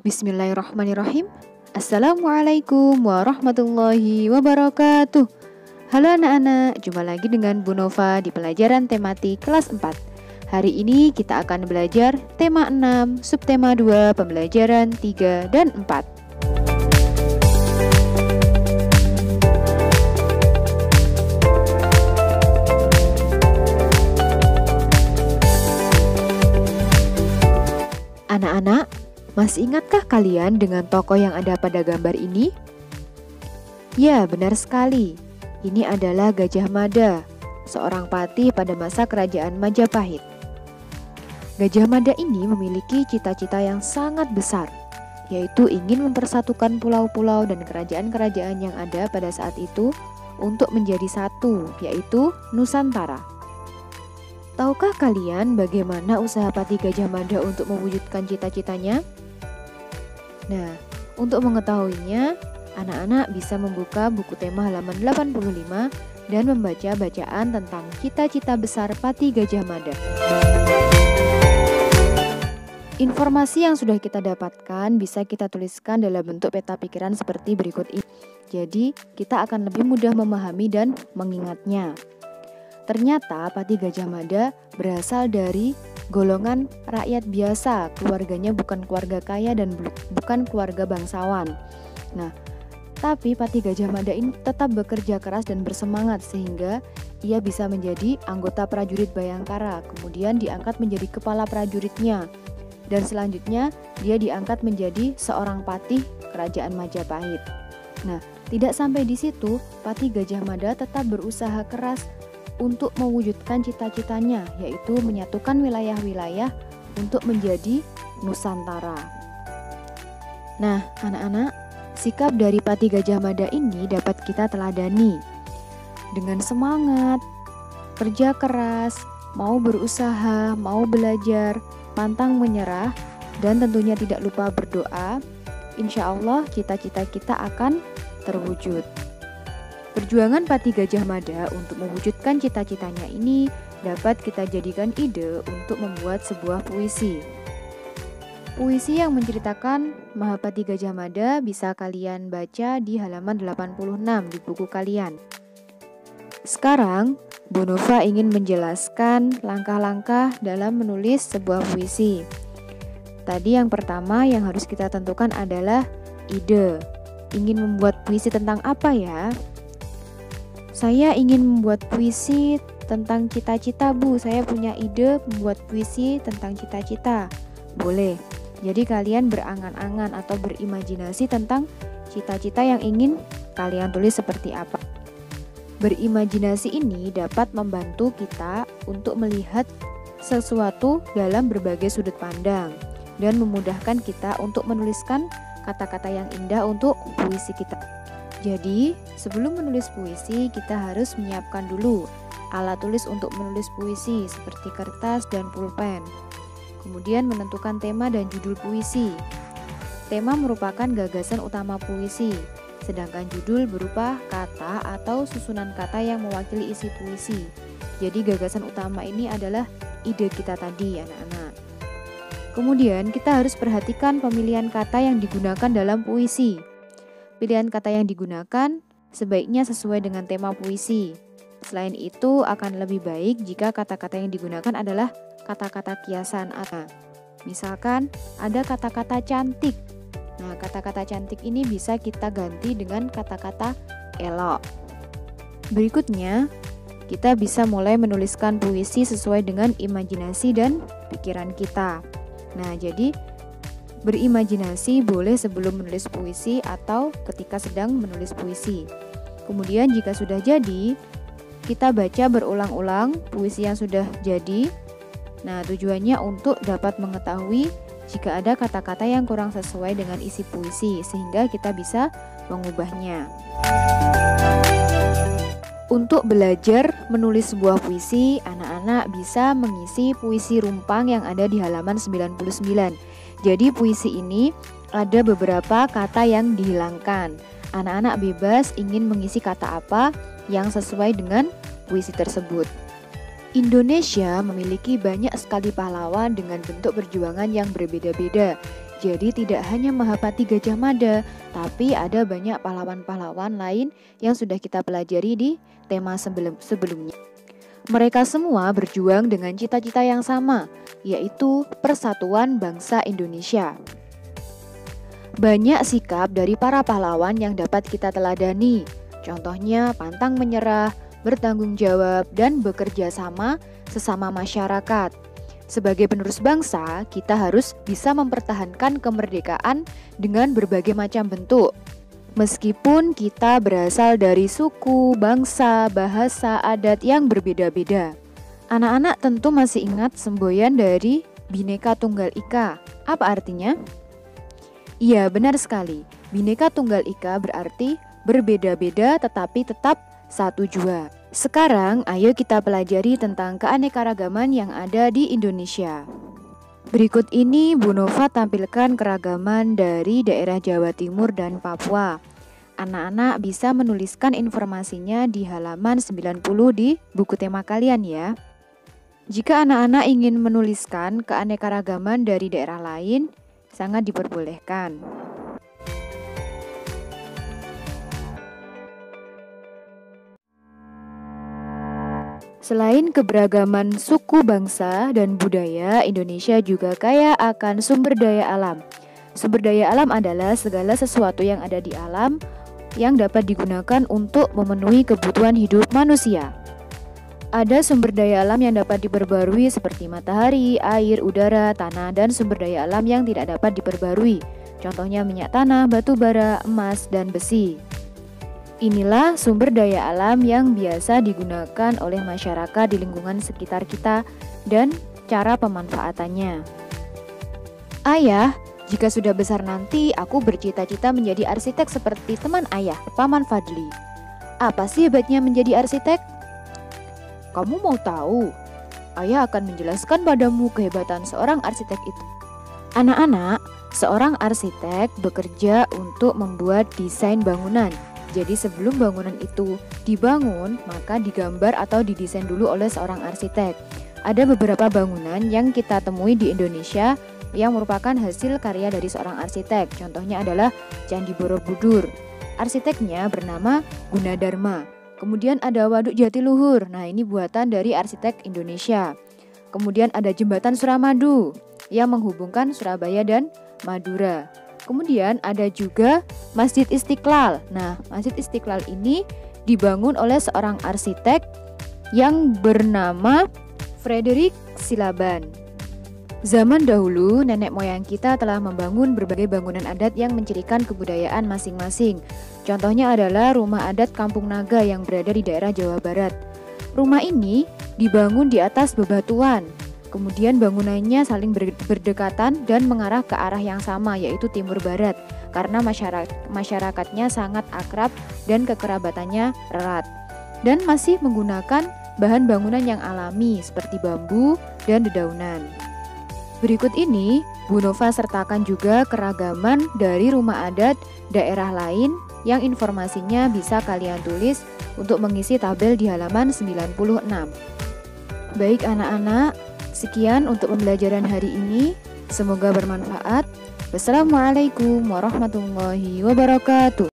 Bismillahirrahmanirrahim. Assalamualaikum warahmatullahi wabarakatuh. Halo anak-anak, jumpa lagi dengan Bu Nova di pelajaran tematik kelas 4. Hari ini kita akan belajar tema 6, subtema 2, pembelajaran 3 dan 4. Anak-anak, masih ingatkah kalian dengan tokoh yang ada pada gambar ini? Ya, benar sekali. Ini adalah Gajah Mada, seorang patih pada masa kerajaan Majapahit. Gajah Mada ini memiliki cita-cita yang sangat besar, yaitu ingin mempersatukan pulau-pulau dan kerajaan-kerajaan yang ada pada saat itu untuk menjadi satu, yaitu Nusantara. Tahukah kalian bagaimana usaha Patih Gajah Mada untuk mewujudkan cita-citanya? Nah, untuk mengetahuinya, anak-anak bisa membuka buku tema halaman 85 dan membaca bacaan tentang cita-cita besar Patih Gajah Mada. Informasi yang sudah kita dapatkan bisa kita tuliskan dalam bentuk peta pikiran seperti berikut ini. Jadi, kita akan lebih mudah memahami dan mengingatnya. Ternyata Patih Gajah Mada berasal dari golongan rakyat biasa, keluarganya bukan keluarga kaya dan bukan keluarga bangsawan. Nah, tapi Patih Gajah Mada ini tetap bekerja keras dan bersemangat sehingga ia bisa menjadi anggota prajurit Bayangkara, kemudian diangkat menjadi kepala prajuritnya, dan selanjutnya dia diangkat menjadi seorang patih kerajaan Majapahit. Nah, tidak sampai di situ, Patih Gajah Mada tetap berusaha keras untuk mewujudkan cita-citanya, yaitu menyatukan wilayah-wilayah untuk menjadi Nusantara. Nah, anak-anak, sikap dari Patih Gajah Mada ini dapat kita teladani. Dengan semangat, kerja keras, mau berusaha, mau belajar, pantang menyerah, dan tentunya tidak lupa berdoa, insya Allah cita-cita kita akan terwujud. Perjuangan Patih Gajah Mada untuk mewujudkan cita-citanya ini dapat kita jadikan ide untuk membuat sebuah puisi. Puisi yang menceritakan Mahapatih Gajah Mada bisa kalian baca di halaman 86 di buku kalian. Sekarang, Bu Nova ingin menjelaskan langkah-langkah dalam menulis sebuah puisi. Tadi yang pertama yang harus kita tentukan adalah ide. Ingin membuat puisi tentang apa ya? Saya ingin membuat puisi tentang cita-cita, Bu. Saya punya ide membuat puisi tentang cita-cita. Boleh. Jadi kalian berangan-angan atau berimajinasi tentang cita-cita yang ingin kalian tulis seperti apa. Berimajinasi ini dapat membantu kita untuk melihat sesuatu dalam berbagai sudut pandang dan memudahkan kita untuk menuliskan kata-kata yang indah untuk puisi kita. Jadi, sebelum menulis puisi, kita harus menyiapkan dulu alat tulis untuk menulis puisi seperti kertas dan pulpen. Kemudian menentukan tema dan judul puisi. Tema merupakan gagasan utama puisi, sedangkan judul berupa kata atau susunan kata yang mewakili isi puisi. Jadi gagasan utama ini adalah ide kita tadi, anak-anak. Kemudian kita harus perhatikan pemilihan kata yang digunakan dalam puisi. Pilihan kata yang digunakan sebaiknya sesuai dengan tema puisi. Selain itu, akan lebih baik jika kata-kata yang digunakan adalah kata-kata kiasan. Misalkan, ada kata-kata cantik. Nah, kata-kata cantik ini bisa kita ganti dengan kata-kata elok. Berikutnya, kita bisa mulai menuliskan puisi sesuai dengan imajinasi dan pikiran kita. Nah, jadi berimajinasi boleh sebelum menulis puisi atau ketika sedang menulis puisi. Kemudian jika sudah jadi, kita baca berulang-ulang puisi yang sudah jadi. Nah, tujuannya untuk dapat mengetahui jika ada kata-kata yang kurang sesuai dengan isi puisi, sehingga kita bisa mengubahnya. Untuk belajar menulis sebuah puisi, anak-anak bisa mengisi puisi rumpang yang ada di halaman 99. Jadi puisi ini ada beberapa kata yang dihilangkan. Anak-anak bebas ingin mengisi kata apa yang sesuai dengan puisi tersebut. Indonesia memiliki banyak sekali pahlawan dengan bentuk perjuangan yang berbeda-beda. Jadi tidak hanya Mahapati Gajah Mada, tapi ada banyak pahlawan-pahlawan lain yang sudah kita pelajari di tema sebelumnya. Mereka semua berjuang dengan cita-cita yang sama, yaitu persatuan bangsa Indonesia. Banyak sikap dari para pahlawan yang dapat kita teladani. Contohnya pantang menyerah, bertanggung jawab, dan bekerja sama sesama masyarakat. Sebagai penerus bangsa, kita harus bisa mempertahankan kemerdekaan dengan berbagai macam bentuk. Meskipun kita berasal dari suku, bangsa, bahasa, adat yang berbeda-beda. Anak-anak tentu masih ingat semboyan dari Bhinneka Tunggal Ika. Apa artinya? Iya, benar sekali. Bhinneka Tunggal Ika berarti berbeda-beda tetapi tetap satu jua. Sekarang, ayo kita pelajari tentang keanekaragaman yang ada di Indonesia. Berikut ini Bu Nova tampilkan keragaman dari daerah Jawa Timur dan Papua. Anak-anak bisa menuliskan informasinya di halaman 90 di buku tema kalian ya. Jika anak-anak ingin menuliskan keanekaragaman dari daerah lain, sangat diperbolehkan. Selain keberagaman suku, bangsa, dan budaya, Indonesia juga kaya akan sumber daya alam. Sumber daya alam adalah segala sesuatu yang ada di alam yang dapat digunakan untuk memenuhi kebutuhan hidup manusia. Ada sumber daya alam yang dapat diperbarui seperti matahari, air, udara, tanah, dan sumber daya alam yang tidak dapat diperbarui. Contohnya minyak tanah, batu bara, emas, dan besi. Inilah sumber daya alam yang biasa digunakan oleh masyarakat di lingkungan sekitar kita dan cara pemanfaatannya. Ayah, jika sudah besar nanti aku bercita-cita menjadi arsitek seperti teman ayah, Paman Fadli. Apa sih hebatnya menjadi arsitek? Kamu mau tahu? Ayah akan menjelaskan padamu kehebatan seorang arsitek itu. Anak-anak, seorang arsitek bekerja untuk membuat desain bangunan. Jadi sebelum bangunan itu dibangun, maka digambar atau didesain dulu oleh seorang arsitek. Ada beberapa bangunan yang kita temui di Indonesia yang merupakan hasil karya dari seorang arsitek. Contohnya adalah Candi Borobudur. Arsiteknya bernama Gunadarma. Kemudian ada Waduk Jatiluhur. Nah, ini buatan dari arsitek Indonesia. Kemudian ada Jembatan Suramadu yang menghubungkan Surabaya dan Madura. Kemudian ada juga Masjid Istiqlal. Nah, Masjid Istiqlal ini dibangun oleh seorang arsitek yang bernama Frederick Silaban. Zaman dahulu, nenek moyang kita telah membangun berbagai bangunan adat yang mencirikan kebudayaan masing-masing. Contohnya adalah rumah adat Kampung Naga yang berada di daerah Jawa Barat. Rumah ini dibangun di atas bebatuan. Kemudian bangunannya saling berdekatan dan mengarah ke arah yang sama, yaitu timur barat, karena masyarakatnya sangat akrab dan kekerabatannya erat. Dan masih menggunakan bahan bangunan yang alami seperti bambu dan dedaunan. Berikut ini, Bu Nova sertakan juga keragaman dari rumah adat daerah lain yang informasinya bisa kalian tulis untuk mengisi tabel di halaman 96. Baik anak-anak, sekian untuk pembelajaran hari ini. Semoga bermanfaat. Wassalamualaikum warahmatullahi wabarakatuh.